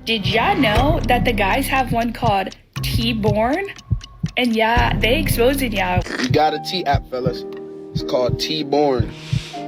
Did y'all know that the guys have one called T-Born? And yeah, they exposing y'all. You got a T app, fellas. It's called T-Born.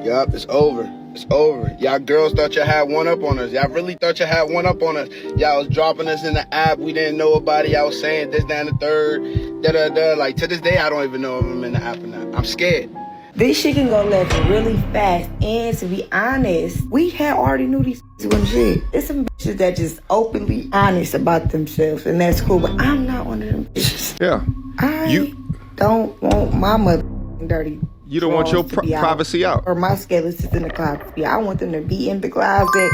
Yup, it's over. It's over. Y'all girls thought y'all had one up on us. Y'all really thought y'all had one up on us. Y'all was dropping us in the app. We didn't know about it. Y'all was saying this, that, and the third. Da-da-da. Like, to this day, I don't even know if I'm in the app or not. I'm scared. This shit can go left really fast, and to be honest, we had already knew these wasn't shit. It's some bitches that just openly honest about themselves, and that's cool, but I'm not one of them bitches. Yeah. I don't want my mother dirty. You don't want your privacy out. Or my skeletons in the closet. Yeah, I want them to be in the closet.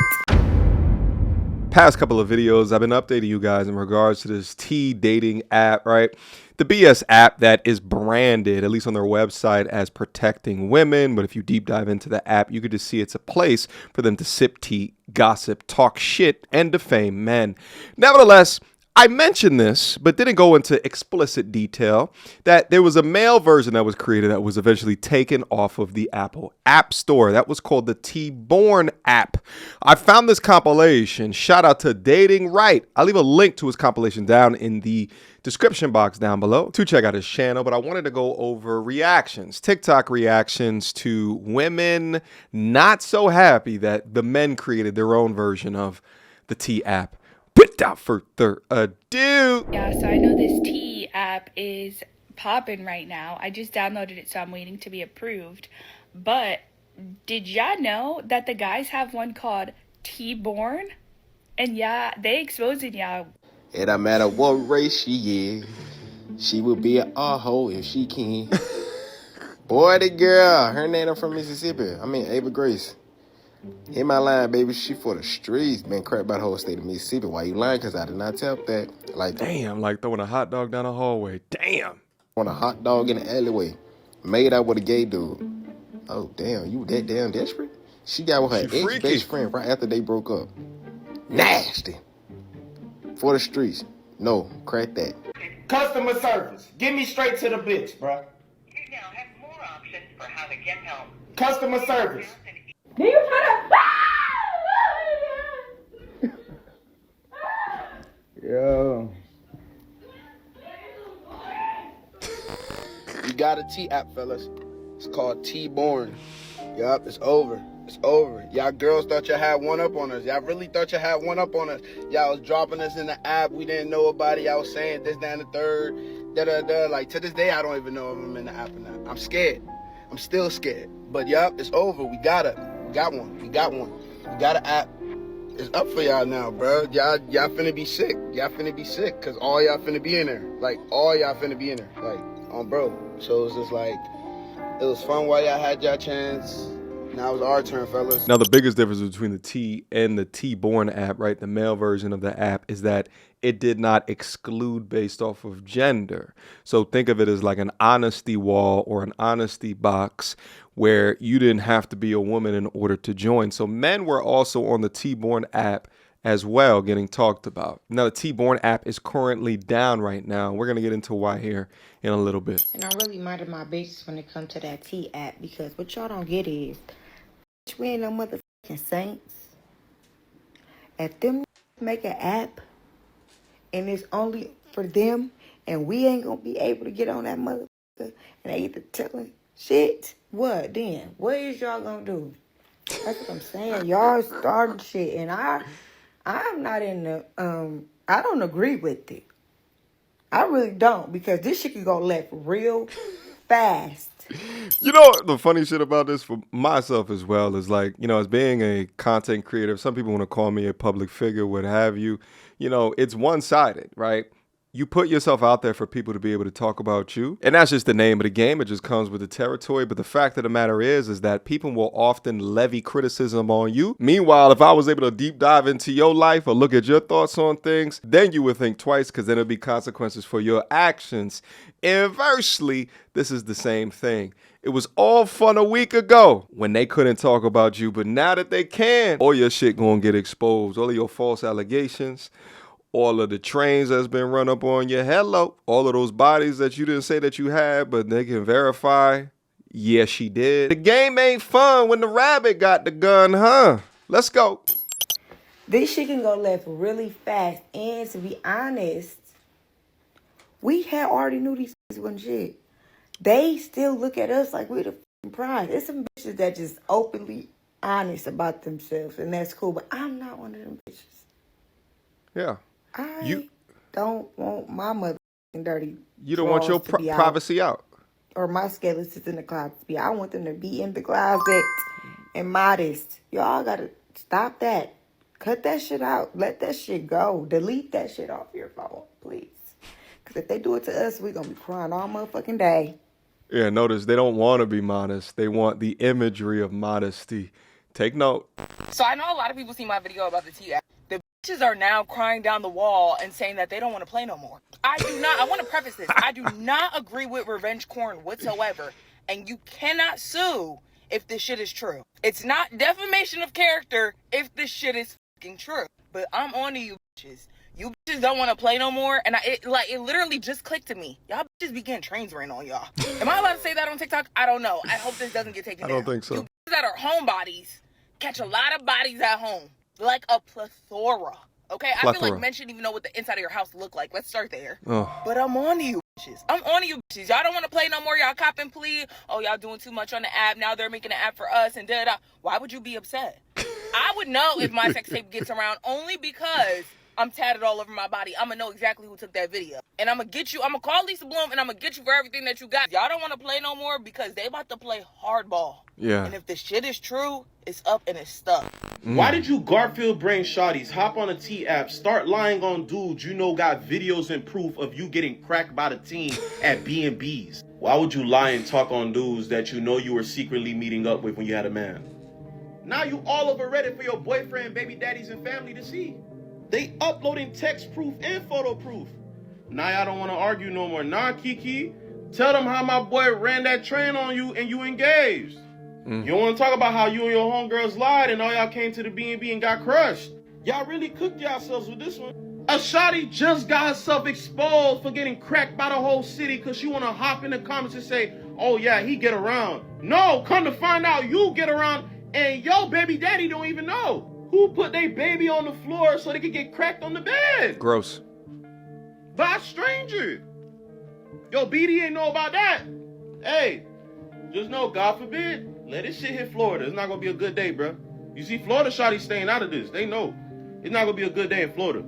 Past couple of videos, I've been updating you guys in regards to this T dating app, right? The BS app that is branded, at least on their website, as protecting women. But if you deep dive into the app, you could just see it's a place for them to sip tea, gossip, talk shit, and defame men. Nevertheless, I mentioned this, but didn't go into explicit detail, that there was a male version that was created that was eventually taken off of the Apple App Store. That was called the T-Born app. I found this compilation. Shout out to Dating Right. I'll leave a link to his compilation down in the description box down below to check out his channel, but I wanted to go over reactions, TikTok reactions to women not so happy that the men created their own version of the T app. Without further ado. Yeah, so I know this T app is popping right now. I just downloaded it, so I'm waiting to be approved. But did y'all know that the guys have one called T-Born? And yeah, they exposing y'all. It don't matter what race she is. She will be an a-hole if she can. Boy, the girl. Her name from Mississippi. I mean, Ava Grace. In my line, baby, she for the streets. Been crap about the whole state of Mississippi. Why you lying? Because I did not tell that. Like, damn, like throwing a hot dog down the hallway. Damn. On a hot dog in the alleyway. Made out with a gay dude. Oh, damn. You that damn desperate? She got with her ex-best friend right after they broke up. Nasty. For the streets. No, crack that. Customer service. Get me straight to the bitch, bro. You now have more options for how to get help. Customer service. Do you try to... Yo. You got a T app, fellas. It's called T-Born. Yup, it's over. It's over. Y'all girls thought y'all had one up on us. Y'all really thought y'all had one up on us. Y'all was dropping us in the app. We didn't know about it. Y'all was saying this, that, and the third. Da-da-da. Like, to this day, I don't even know if I'm in the app or not. I'm scared. I'm still scared. But yup, it's over. We got one. We got one. We got an app. It's up for y'all now, bro. Y'all finna be sick. Y'all finna be sick. Cause all y'all finna be in there. Like, all y'all finna be in there. Like, bro. So it's just like, it was fun while y'all had y'all chance. Now it's our turn, fellas. Now, the biggest difference between the T and the T-Born app, right, the male version of the app, is that it did not exclude based off of gender. So think of it as like an honesty wall or an honesty box where you didn't have to be a woman in order to join. So men were also on the T-Born app as well getting talked about. Now, the T-Born app is currently down right now. We're going to get into why here in a little bit. And I really minded my business when it comes to that T app, because what y'all don't get is, we ain't no motherfucking saints. If them make an app and it's only for them and we ain't gonna be able to get on that motherfucker and they either telling shit, what then? What is y'all gonna do? That's what I'm saying. Y'all starting shit and I'm not in the I don't agree with it. I really don't, because this shit can go left real fast. You know, the funny shit about this for myself as well is like, you know, as being a content creator, some people want to call me a public figure, what have you. You know, it's one-sided, right? You put yourself out there for people to be able to talk about you. And that's just the name of the game. It just comes with the territory. But the fact of the matter is that people will often levy criticism on you. Meanwhile, if I was able to deep dive into your life or look at your thoughts on things, then you would think twice, because then there'll be consequences for your actions. Inversely, this is the same thing. It was all fun a week ago when they couldn't talk about you. But now that they can, all your shit gonna get exposed. All of your false allegations, all of the trains that's been run up on you. Hello. All of those bodies that you didn't say that you had, but they can verify. Yes, she did. The game ain't fun when the rabbit got the gun, huh? Let's go. This shit can go left really fast. And to be honest, we had already knew these bitches wasn't shit. They still look at us like we the fucking prize. There's some bitches that just openly honest about themselves, and that's cool. But I'm not one of them bitches. Yeah. I don't want my mother dirty. You don't want your drawers to be out, privacy out. or my skeletons in the closet to be out. I want them to be in the closet and modest. Y'all gotta stop that. Cut that shit out. Let that shit go. Delete that shit off your phone, please. Because if they do it to us, we're going to be crying all motherfucking day. Yeah, notice they don't want to be modest. They want the imagery of modesty. Take note. So I know a lot of people see my video about the T app. The bitches are now crying down the wall and saying that they don't want to play no more. I want to preface this. I do not agree with revenge porn whatsoever. And you cannot sue if this shit is true. It's not defamation of character if this shit is fucking true. But I'm on to you bitches. You bitches don't want to play no more. And it literally just clicked to me. Y'all bitches be getting trains ran on y'all. Am I allowed to say that on TikTok? I don't know. I hope this doesn't get taken down. I don't think so. You bitches that are homebodies catch a lot of bodies at home. Like a plethora. Okay? I feel like men shouldn't even know what the inside of your house look like. Let's start there. Oh. But I'm on to you bitches. I'm on to you bitches. Y'all don't want to play no more. Y'all cop and plea. Oh, y'all doing too much on the app. Now they're making an app for us and da-da. Why would you be upset? I would know if my sex tape gets around only because I'm tatted all over my body. I'm going to know exactly who took that video. And I'm going to get you. I'm going to call Lisa Bloom and I'm going to get you for everything that you got. Y'all don't want to play no more because they about to play hardball. Yeah. And if the shit is true, it's up and it's stuck. Why did you Garfield brain shotties hop on a T app, start lying on dudes you know got videos and proof of you getting cracked by the team at B&Bs? Why would you lie and talk on dudes that you know you were secretly meeting up with when you had a man? Now you all over Reddit for your boyfriend, baby daddies, and family to see. They uploading text proof and photo proof. Now y'all don't want to argue no more. Nah, Kiki. Tell them how my boy ran that train on you and you engaged. You don't want to talk about how you and your homegirls lied and all y'all came to the B&B and got crushed. Y'all really cooked yourselves with this one. A shawty just got herself exposed for getting cracked by the whole city because she want to hop in the comments and say, oh yeah, he get around. No, come to find out you get around and your baby daddy don't even know. Who put their baby on the floor so they could get cracked on the bed? Gross. By a stranger. Yo, BD ain't know about that. Hey, just know, God forbid, let this shit hit Florida. It's not gonna be a good day, bro. You see, Florida shawty staying out of this. They know. It's not gonna be a good day in Florida.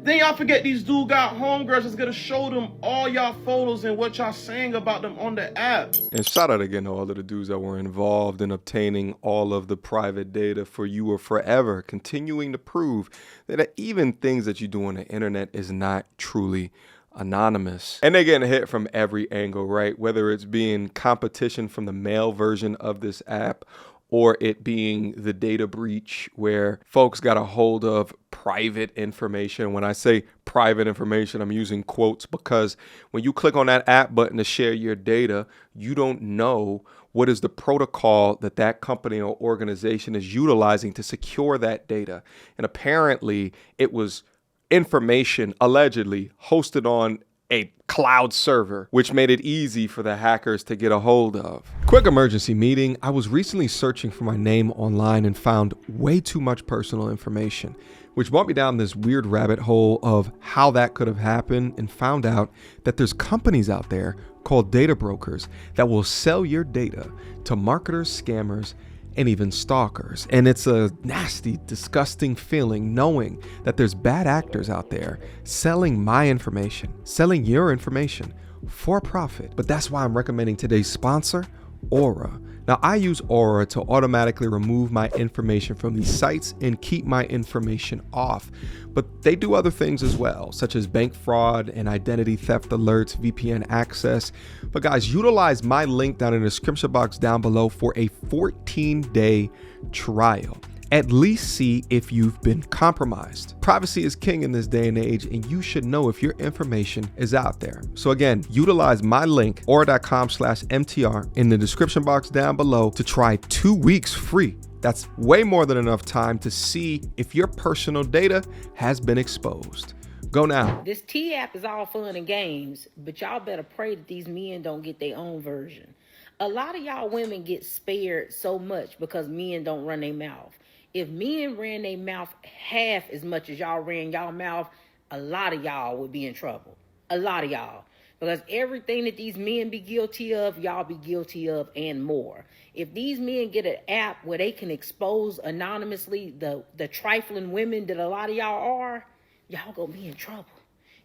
Then y'all forget these dudes got homegirls that's gonna show them all y'all photos and what y'all saying about them on the app. And shout out again to all of the dudes that were involved in obtaining all of the private data for you or forever, continuing to prove that even things that you do on the internet is not truly anonymous. And they're getting hit from every angle, right? Whether it's being competition from the male version of this app or it being the data breach where folks got a hold of private information. When I say private information, I'm using quotes because when you click on that app button to share your data, you don't know what is the protocol that that company or organization is utilizing to secure that data. And apparently it was information allegedly hosted on a cloud server, which made it easy for the hackers to get a hold of. Quick emergency meeting. I was recently searching for my name online and found way too much personal information, which brought me down this weird rabbit hole of how that could have happened and found out that there's companies out there called data brokers that will sell your data to marketers, scammers, and even stalkers. And it's a nasty, disgusting feeling knowing that there's bad actors out there selling my information, selling your information for profit. But that's why I'm recommending today's sponsor, Aura. Now, I use Aura to automatically remove my information from these sites and keep my information off. But they do other things as well, such as bank fraud and identity theft alerts, VPN access. But guys, utilize my link down in the description box down below for a 14-day trial. At least see if you've been compromised. Privacy is king in this day and age, and you should know if your information is out there. So again, utilize my link, aura.com/MTR, in the description box down below to try 2 weeks free. That's way more than enough time to see if your personal data has been exposed. Go now. This T app is all fun and games, but y'all better pray that these men don't get their own version. A lot of y'all women get spared so much because men don't run their mouth. If men ran their mouth half as much as y'all ran y'all mouth, a lot of y'all would be in trouble. A lot of y'all. Because everything that these men be guilty of, y'all be guilty of and more. If these men get an app where they can expose anonymously the trifling women that a lot of y'all are, y'all gonna be in trouble.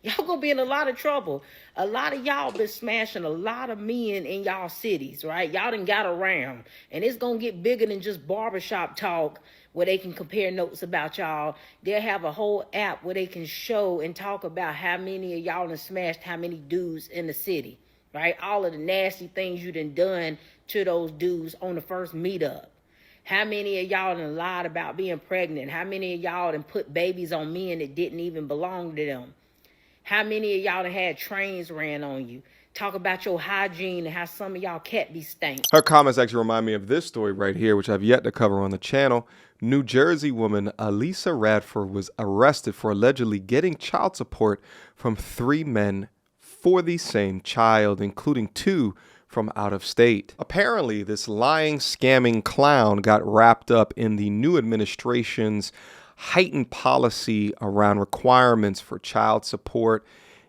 Y'all gonna be in a lot of trouble. A lot of y'all been smashing a lot of men in y'all cities, right? Y'all done got around. And it's gonna get bigger than just barbershop talk where they can compare notes about y'all. They'll have a whole app where they can show and talk about how many of y'all done smashed how many dudes in the city, right? All of the nasty things you done to those dudes on the first meetup. How many of y'all done lied about being pregnant? How many of y'all done put babies on men that didn't even belong to them? How many of y'all done had trains ran on you? Talk about your hygiene and how some of y'all cat be stank. Her comments actually remind me of this story right here, which I've yet to cover on the channel. New Jersey woman Alisa Radford was arrested for allegedly getting child support from 3 men for the same child, including 2 from out of state. Apparently, this lying, scamming clown got wrapped up in the new administration's heightened policy around requirements for child support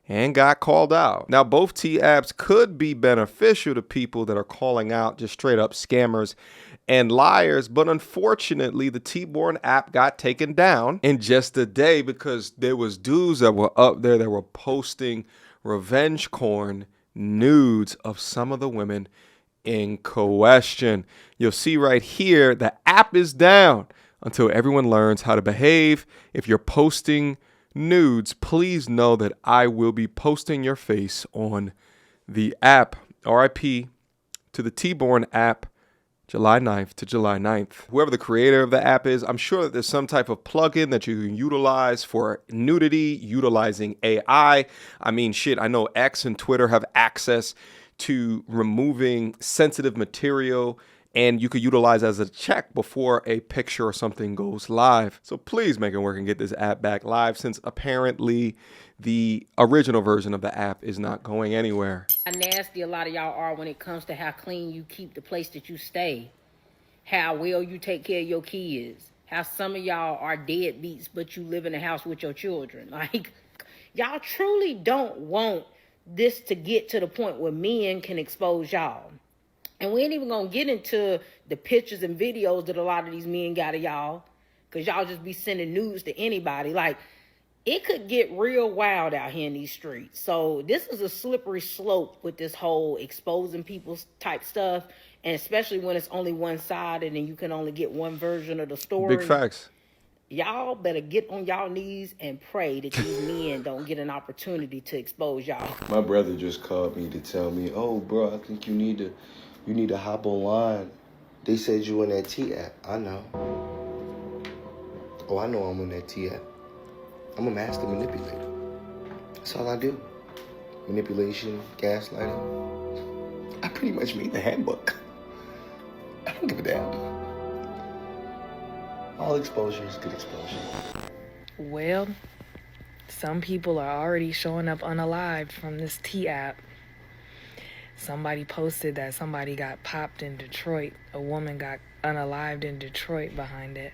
and got called out. Now, both T-apps could be beneficial to people that are calling out just straight up scammers and liars, but unfortunately, the T-Born app got taken down in just a day because there was dudes that were up there that were posting revenge porn nudes of some of the women in question. You'll see right here, the app is down until everyone learns how to behave. If you're posting nudes, please know that I will be posting your face on the app. RIP to the T-Born app, July 9th to July 9th. Whoever the creator of the app is, I'm sure that there's some type of plugin that you can utilize for nudity, utilizing AI. I mean, shit, I know X and Twitter have access to removing sensitive material, and you could utilize as a check before a picture or something goes live. So please make it work and get this app back live, since apparently the original version of the app is not going anywhere. How nasty a lot of y'all are when it comes to how clean you keep the place that you stay, how well you take care of your kids, how some of y'all are deadbeats but you live in the house with your children. Like, y'all truly don't want this to get to the point where men can expose y'all. And we ain't even gonna get into the pictures and videos that a lot of these men got of y'all, because y'all just be sending nudes to anybody. Like, it could get real wild out here in these streets. So this is a slippery slope with this whole exposing people type stuff, and especially when it's only one side and then you can only get one version of the story. Big facts. Y'all better get on y'all knees and pray that these men don't get an opportunity to expose y'all. My brother just called me to tell me, oh, bro, I think you need to hop online. They said you in that T app. I know. Oh, I know I'm on that T app. I'm a master manipulator. That's all I do. Manipulation, gaslighting. I pretty much made the handbook. I don't give a damn. All exposure is good exposure. Well, some people are already showing up unalived from this T app. Somebody posted that somebody got popped in Detroit. A woman got unalived in Detroit behind it.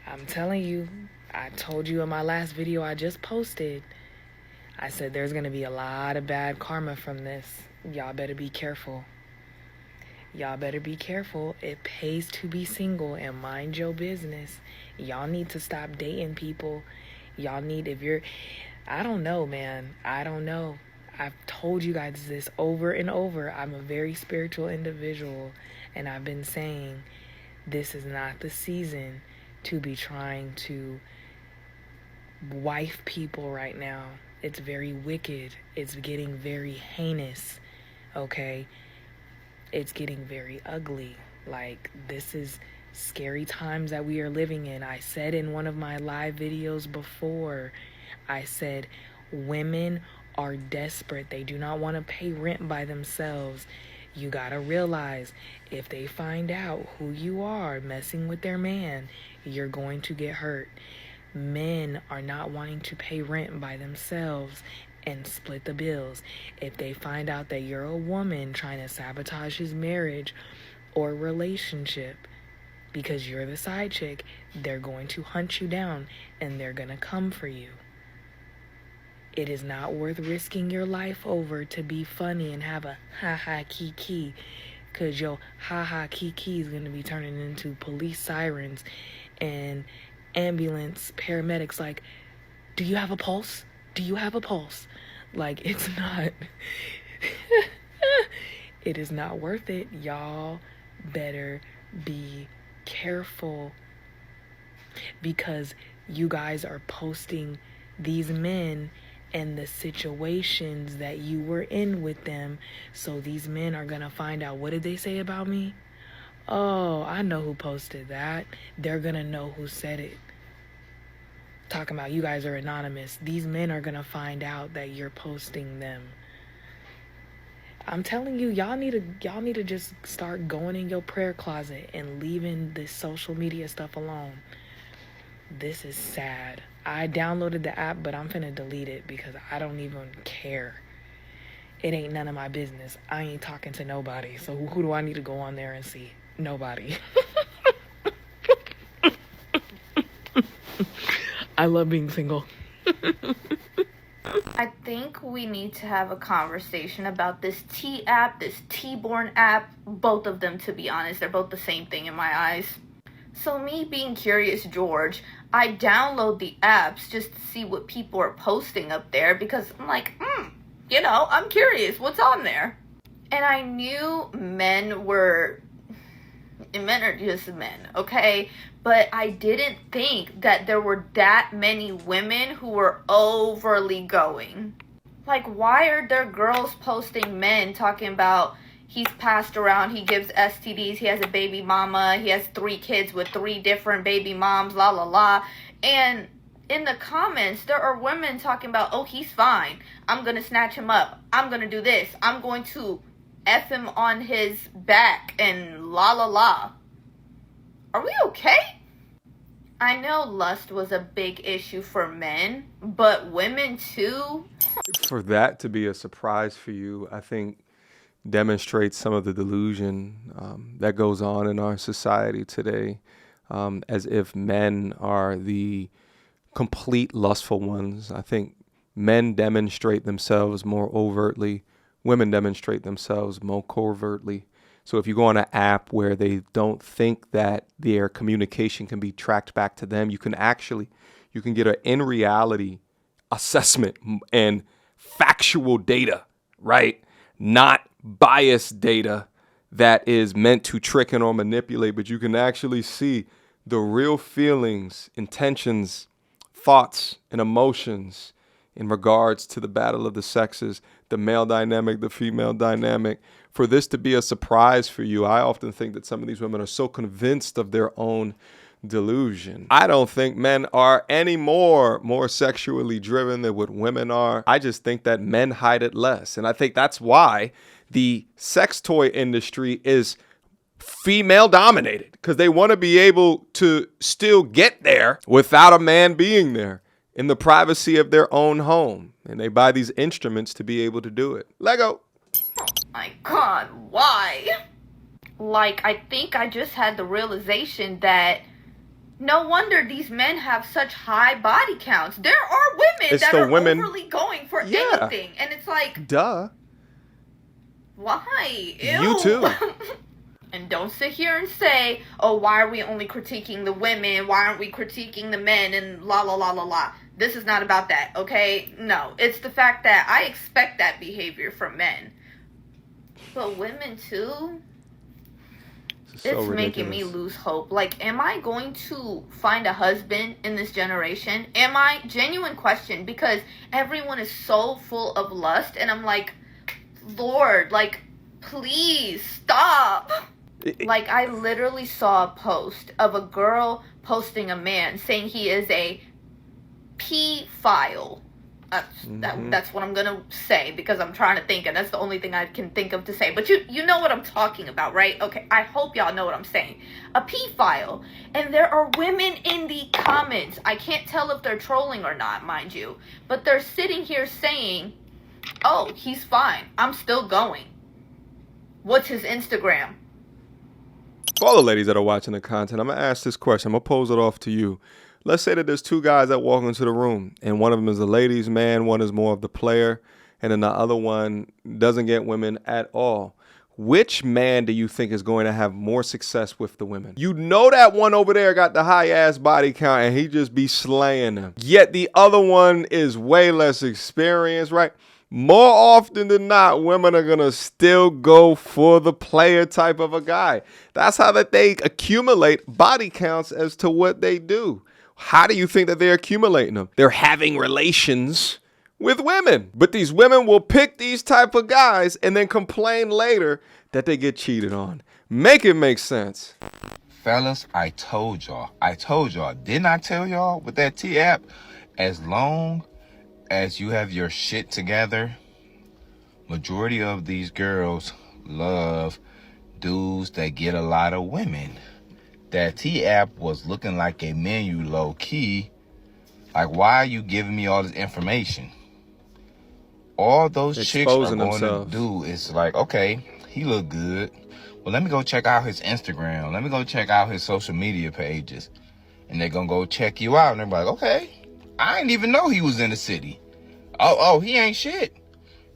I'm telling you, I told you in my last video I just posted, I said there's going to be a lot of bad karma from this. Y'all better be careful. Y'all better be careful. It pays to be single and mind your business. Y'all need to stop dating people. Y'all need, if you're, I don't know, man. I don't know. I've told you guys this over and over. I'm a very spiritual individual, and I've been saying this is not the season to be trying to wife people right now. It's very wicked. It's getting very heinous, okay? It's getting very ugly. Like, this is scary times that we are living in. I said in one of my live videos before, I said women are desperate. They do not want to pay rent by themselves. You gotta realize, if they find out who you are messing with their man, you're going to get hurt. Men are not wanting to pay rent by themselves and split the bills. If they find out that you're a woman trying to sabotage his marriage or relationship, because you're the side chick, they're going to hunt you down and they're going to come for you. It is not worth risking your life over to be funny and have a ha-ha kiki, because your ha-ha kiki is going to be turning into police sirens and ambulance paramedics like, do you have a pulse? Do you have a pulse? Like, it's not. It is not worth it. Y'all better be careful, because you guys are posting these men and the situations that you were in with them. So these men are gonna find out, what did they say about me? Oh, I know who posted that. They're gonna know who said it. Talking about you guys are anonymous. These men are gonna find out that you're posting them. I'm telling you, y'all need to just start going in your prayer closet and leaving this social media stuff alone. This is sad. I downloaded the app, but I'm finna delete it because I don't even care. It ain't none of my business. I ain't talking to nobody. So who do I need to go on there and see? Nobody. I love being single. I think we need to have a conversation about this T app, this T-born app. Both of them, to be honest, they're both the same thing in my eyes. So me being Curious George, I download the apps just to see what people are posting up there, because I'm like, I'm curious what's on there. And I knew men are just men, okay? But I didn't think that there were that many women who were overly going. Like, why are there girls posting men talking about he's passed around, he gives STDs, he has a baby mama, he has 3 kids with 3 different baby moms, la la la. And in the comments, there are women talking about, oh, he's fine. I'm going to snatch him up. I'm going to do this. I'm going to F him on his back and la la la. Are we okay? I know lust was a big issue for men, but women too? For that to be a surprise for you, I think demonstrates some of the delusion that goes on in our society today, as if men are the complete lustful ones. I think men demonstrate themselves more overtly. Women demonstrate themselves more covertly. So if you go on an app where they don't think that their communication can be tracked back to them, you can get an in reality assessment and factual data, right? Not biased data that is meant to trick and or manipulate, but you can actually see the real feelings, intentions, thoughts, and emotions in regards to the battle of the sexes, the male dynamic, the female dynamic. For this to be a surprise for you, I often think that some of these women are so convinced of their own delusion. I don't think men are any more sexually driven than what women are. I just think that men hide it less. And I think that's why the sex toy industry is female dominated, because they want to be able to still get there without a man being there in the privacy of their own home. And they buy these instruments to be able to do it. Lego. Oh my God, why? Like, I think I just had the realization that no wonder these men have such high body counts. There are women that are overly going for anything. And it's like, duh. Why? Ew. You too. And don't sit here and say, oh, why are we only critiquing the women? Why aren't we critiquing the men? And la la la la la. This is not about that, okay? No, it's the fact that I expect that behavior from men. But women too? It's making me lose hope. Like, am I going to find a husband in this generation? Am I? Genuine question, because everyone is so full of lust, and I'm like, Lord, like, please stop. Like, I literally saw a post of a girl posting a man saying he is a pedophile. That's what I'm gonna say, because I'm trying to think, and that's the only thing I can think of to say. But you know what I'm talking about, right? Okay, I hope y'all know what I'm saying. A pedophile. And there are women in the comments. I can't tell if they're trolling or not, mind you. But they're sitting here saying, oh, he's fine. I'm still going. What's his Instagram? For all the ladies that are watching the content, I'm going to ask this question. I'm going to pose it off to you. Let's say that there's two guys that walk into the room, and one of them is the ladies' man, one is more of the player, and then the other one doesn't get women at all. Which man do you think is going to have more success with the women? You know that one over there got the high-ass body count, and he just be slaying them. Yet the other one is way less experienced, right? More often than not, women are going to still go for the player type of a guy. That's how that they accumulate body counts as to what they do. How do you think that they're accumulating them? They're having relations with women. But these women will pick these type of guys and then complain later that they get cheated on. Make it make sense. Fellas, I told y'all. Didn't I tell y'all with that T app? As long as you have your shit together, majority of these girls love dudes that get a lot of women. That T app was looking like a menu low key. Like, why are you giving me all this information? All those chicks are going to do is like, okay, he look good. Well, let me go check out his Instagram. Let me go check out his social media pages. And they're going to go check you out. And they're like, okay, I didn't even know he was in the city. Oh, he ain't shit.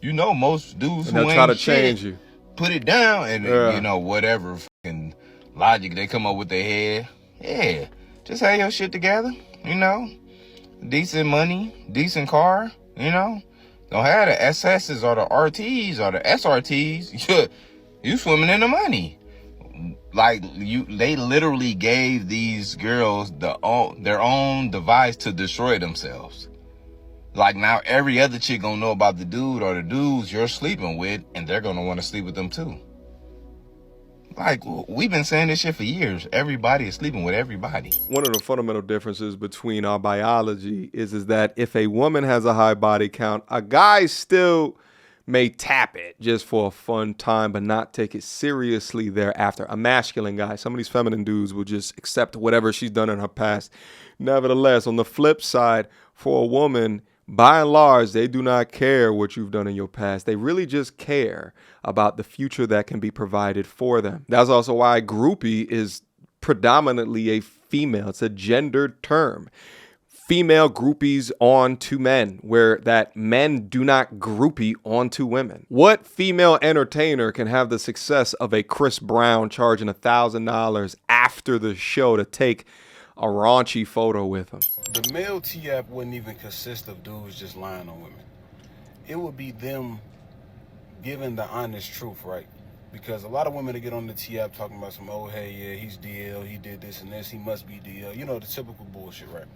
You know, most dudes who ain't try to shit, change you. Put it down and, you know, whatever fucking logic they come up with their head. Yeah, just have your shit together, you know. Decent money, decent car, you know. Don't have the SSs or the RTs or the SRTs. You swimming in the money. Like, they literally gave these girls their own device to destroy themselves. Like, now every other chick gonna know about the dude or the dudes you're sleeping with, and they're gonna want to sleep with them too. Like, we've been saying this shit for years. Everybody is sleeping with everybody. One of the fundamental differences between our biology is that if a woman has a high body count, a guy still may tap it just for a fun time, but not take it seriously thereafter. A masculine guy, some of these feminine dudes will just accept whatever she's done in her past. Nevertheless, on the flip side, for a woman, by and large, they do not care what you've done in your past. They really just care about the future that can be provided for them. That's also why groupie is predominantly a female. It's a gendered term. Female groupies onto men, where that men do not groupie onto women. What female entertainer can have the success of a Chris Brown charging $1,000 after the show to take a raunchy photo with him? The male T-app wouldn't even consist of dudes just lying on women. It would be them giving the honest truth, right? Because a lot of women that get on the T-app talking about some, oh, hey, yeah, he's DL, he did this and this, he must be DL. You know, the typical bullshit, right?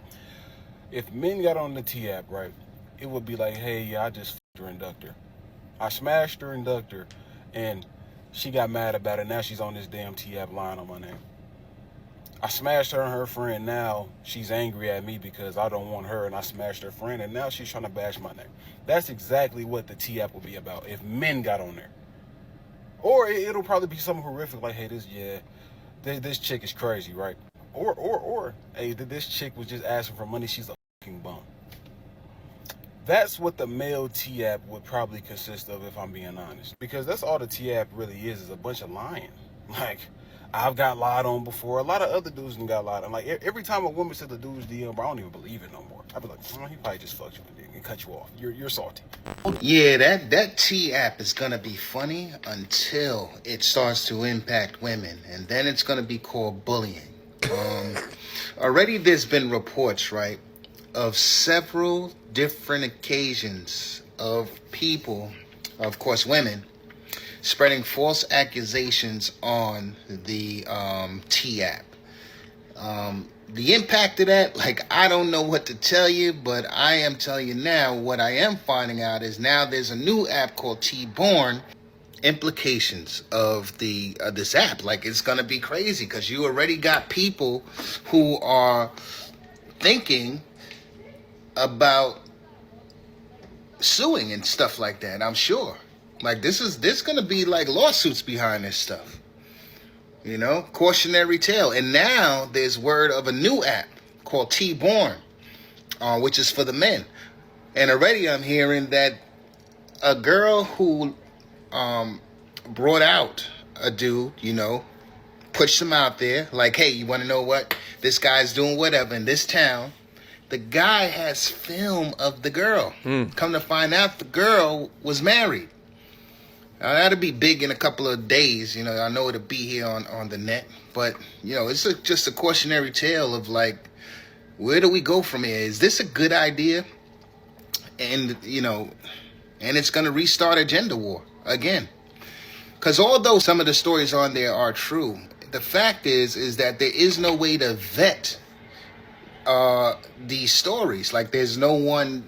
If men got on the T-app, right, it would be like, hey, yeah, I just f***ed her inductor. I smashed her inductor, and she got mad about it. Now she's on this damn T-app lying on my name. I smashed her and her friend. Now she's angry at me because I don't want her, and I smashed her friend, and now she's trying to bash my name. That's exactly what the T-app will be about if men got on there. Or it'll probably be something horrific like, hey, this chick is crazy, right? Or hey, this chick was just asking for money. She's a fucking bum. That's what the male T-app would probably consist of, if I'm being honest. Because that's all the T-app really is a bunch of lying. Like, I've got lied on before. A lot of other dudes done got lied on. Like, every time a woman said the dude's DM, bro, I don't even believe it no more. I'd be like, oh, he probably just fucked you and cut you off. You're salty. Yeah, that T-app is going to be funny until it starts to impact women. And then it's going to be called bullying. Already there's been reports, right, of several different occasions of people, of course women, spreading false accusations on the T-app. The impact of that, like, I don't know what to tell you, but I am telling you now, what I am finding out is now there's a new app called T-Born. Implications of this app, like, it's gonna be crazy because you already got people who are thinking about suing and stuff like that. I'm sure, like, this gonna be like lawsuits behind this stuff, you know, cautionary tale. And now there's word of a new app called T-Born, which is for the men. And already I'm hearing that a girl who brought out a dude, you know, push them out there. Like, hey, you want to know what? This guy's doing whatever in this town. The guy has film of the girl. Come to find out, the girl was married. Now, that'll be big in a couple of days. You know, I know it'll be here on the net. But, you know, it's just a cautionary tale of, like, where do we go from here? Is this a good idea? And, you know, and it's going to restart a gender war again. Because although some of the stories on there are true, the fact is that there is no way to vet these stories. Like, there's no one,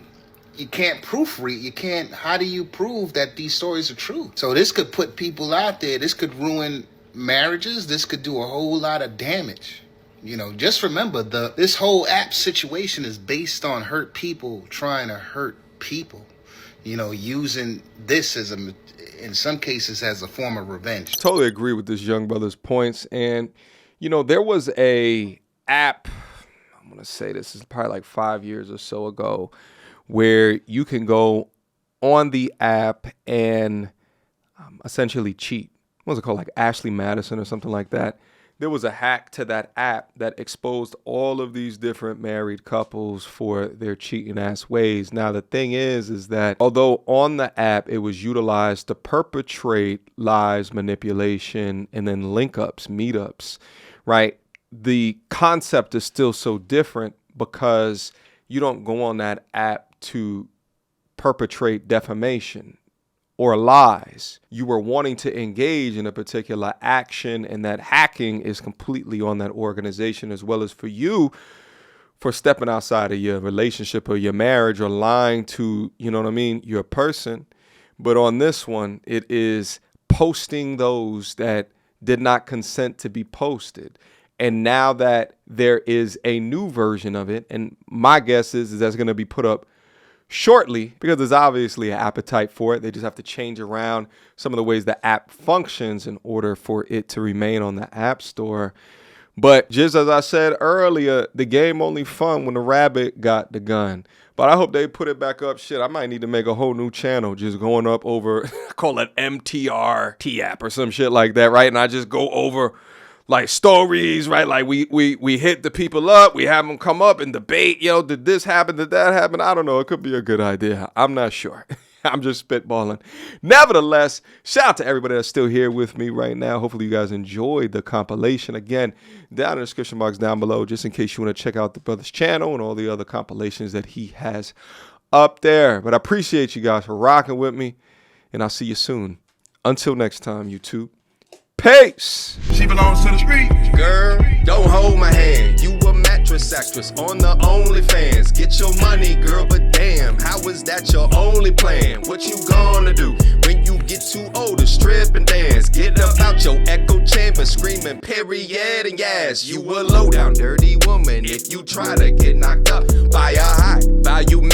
you can't proofread, you can't, how do you prove that these stories are true? So this could put people out there, this could ruin marriages, this could do a whole lot of damage. You know, just remember, this whole app situation is based on hurt people trying to hurt people. You know, using this as in some cases as a form of revenge. Totally agree with this young brother's points. And, you know, there was a app, I'm going to say this is probably like 5 years or so ago, where you can go on the app and essentially cheat. What was it called? Like Ashley Madison or something like that. There was a hack to that app that exposed all of these different married couples for their cheating ass ways. Now, the thing is that although on the app it was utilized to perpetrate lies, manipulation, and then link ups, meetups, right? The concept is still so different because you don't go on that app to perpetrate defamation or lies. You were wanting to engage in a particular action, and that hacking is completely on that organization, as well as for you for stepping outside of your relationship or your marriage or lying to, you know what I mean, your person. But on this one, it is posting those that did not consent to be posted. And now that there is a new version of it, and my guess is that's going to be put up shortly, because there's obviously an appetite for it. They just have to change around some of the ways the app functions in order for it to remain on the App Store. But just as I said earlier, the game only fun when the rabbit got the gun. But I hope they put it back up. Shit, I might need to make a whole new channel just going up over, call it MTR Thank or some shit like that, right? And I just go over like stories, right? Like we hit the people up, we have them come up and debate, you know, did this happen, did that happen? I don't know. It could be a good idea. I'm not sure. I'm just spitballing. Nevertheless, shout out to everybody that's still here with me right now. Hopefully you guys enjoyed the compilation. Again, down in the description box down below, just in case you want to check out the brother's channel and all the other compilations that he has up there. But I appreciate you guys for rocking with me, and I'll see you soon. Until next time, YouTube. Peace. She belongs to the street. Girl, don't hold my hand. You a mattress actress on the OnlyFans. Get your money, girl, but damn, how is that your only plan? What you gonna do when you get too old to strip and dance? Get up out your echo chamber screaming period and yes. You a low down dirty woman if you try to get knocked up by a high value man.